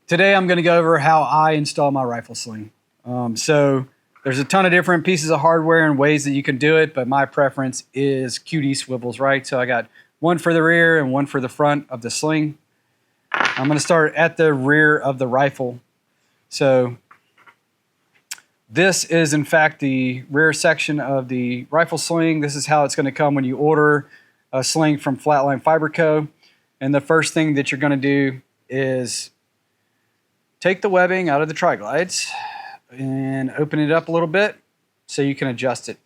Today I'm going to go over how I install my rifle sling. So there's a ton of different pieces of hardware and ways that you can do it, but my preference is QD swivels, right? So I got one for the rear and one for the front of the sling. I'm going to start at the rear of the rifle. So this is in fact the rear section of the rifle sling. This is how it's going to come when you order a sling from Flatline Fiber Co. And the first thing that you're going to do is take the webbing out of the tri-glides and open it up a little bit so you can adjust it.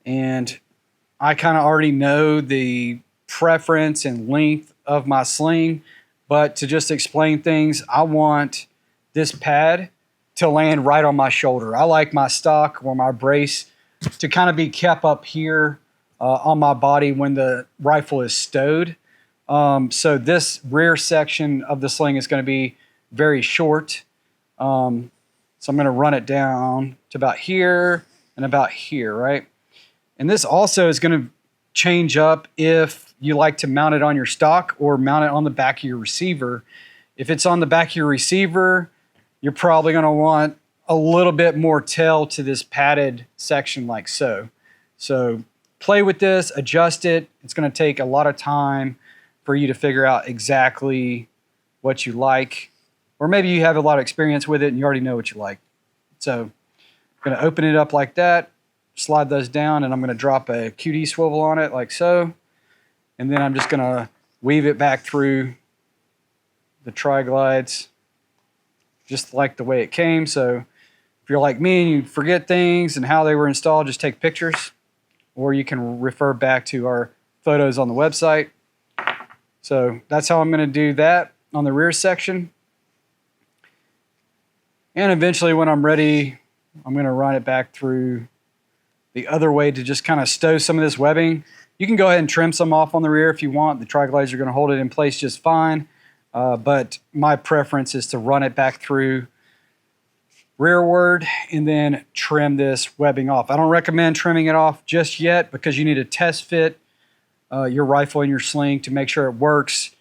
And I kind of already know the preference and length of my sling, but to just explain things, I want this pad to land right on my shoulder. I like my stock or my brace to kind of be kept up here on my body when the rifle is stowed. So this rear section of the sling is going to be very short. So I'm going to run it down to about here and about here, right? And this also is going to change up if you like to mount it on your stock or mount it on the back of your receiver. If it's on the back of your receiver, you're probably going to want a little bit more tail to this padded section like so. So play with this, adjust it. It's going to take a lot of time for you to figure out exactly what you like. Or maybe you have a lot of experience with it and you already know what you like. So I'm going to open it up like that, slide those down, and I'm going to drop a QD swivel on it like so. And then I'm just going to weave it back through the tri-glides just like the way it came. So if you're like me and you forget things and how they were installed, just take pictures, or you can refer back to our photos on the website. So that's how I'm going to do that on the rear section. And eventually when I'm ready, I'm going to run it back through the other way to just kind of stow some of this webbing. You can go ahead and trim some off on the rear if you want. The tri-glides are going to hold it in place just fine. But my preference is to run it back through rearward and then trim this webbing off. I don't recommend trimming it off just yet because you need to test fit your rifle and your sling to make sure it works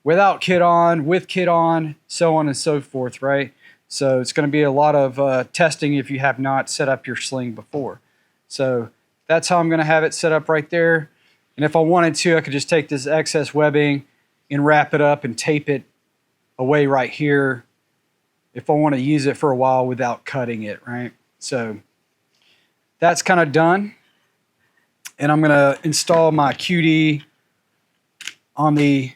without kit on, with kit on, so on and so forth, right? So it's going to be a lot of testing if you have not set up your sling before. So that's how I'm going to have it set up right there. And if I wanted to, I could just take this excess webbing and wrap it up and tape it away right here if I want to use it for a while without cutting it, right? So that's kind of done. And I'm going to install my QD on the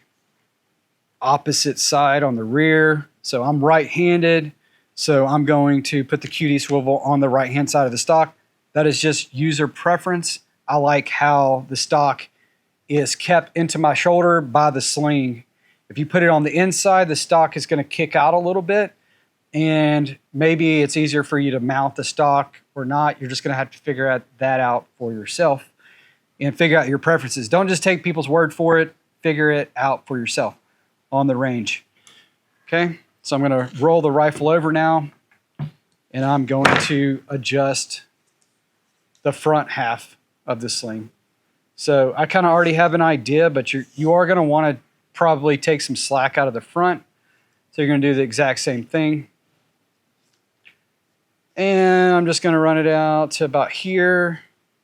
opposite side on the rear. So I'm right-handed. So I'm going to put the QD swivel on the right-hand side of the stock. That is just user preference. I like how the stock is kept into my shoulder by the sling. If you put it on the inside, the stock is going to kick out a little bit, and maybe it's easier for you to mount the stock or not. You're just going to have to figure that out for yourself and figure out your preferences. Don't just take people's word for it. Figure it out for yourself on the range. Okay? So I'm going to roll the rifle over now, and I'm going to adjust the front half of the sling. So I kind of already have an idea, but you are going to want to probably take some slack out of the front. So you're going to do the exact same thing. And I'm just going to run it out to about here.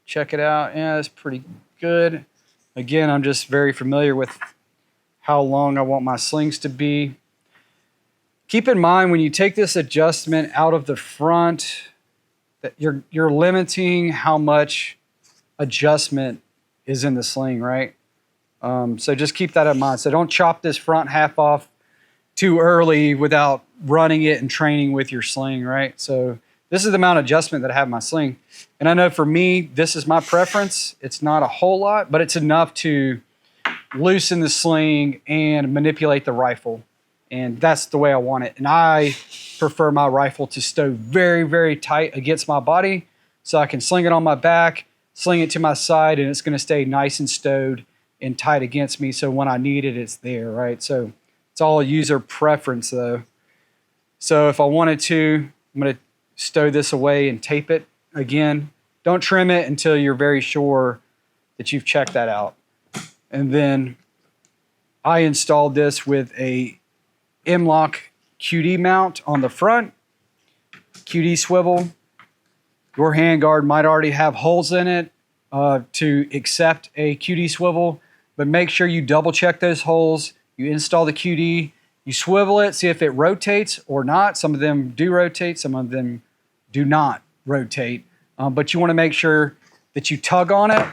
Check it out. Yeah, that's pretty good. Again, I'm just very familiar with how long I want my slings to be. Keep in mind when you take this adjustment out of the front that you're limiting how much adjustment is in the sling, right? So just keep that in mind. So don't chop this front half off too early without running it and training with your sling, right? So this is the amount of adjustment that I have in my sling. And I know for me, this is my preference. It's not a whole lot, but it's enough to loosen the sling and manipulate the rifle. And that's the way I want it. And I prefer my rifle to stow very, very tight against my body so I can sling it on my back, sling it to my side, and it's going to stay nice and stowed and tight against me. So when I need it, it's there, right? So it's all user preference though. So if I wanted to, I'm going to stow this away and tape it. Again, don't trim it until you're very sure that you've checked that out. And then I installed this with a M-Lock QD mount on the front, QD swivel. Your handguard might already have holes in it to accept a QD swivel, but make sure you double check those holes. You install the QD, you swivel it, see if it rotates or not. Some of them do rotate, some of them do not rotate. But you want to make sure that you tug on it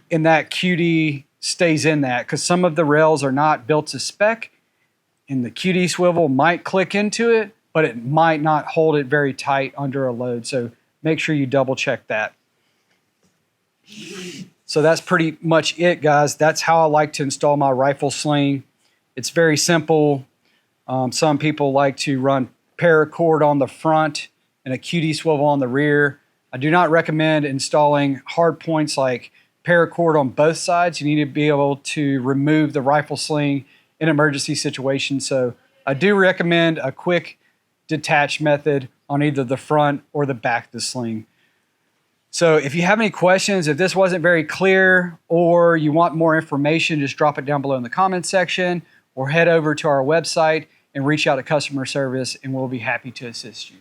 and that QD stays in that, because some of the rails are not built to spec and the QD swivel might click into it, but it might not hold it very tight under a load. So make sure you double check that. So that's pretty much it, guys. That's how I like to install my rifle sling. It's very simple. Some people like to run paracord on the front and a QD swivel on the rear. I do not recommend installing hard points like paracord on both sides. You need to be able to remove the rifle sling in emergency situations. So I do recommend a quick detach method on either the front or the back of the sling. So if you have any questions, if this wasn't very clear or you want more information, just drop it down below in the comments section or head over to our website and reach out to customer service and we'll be happy to assist you.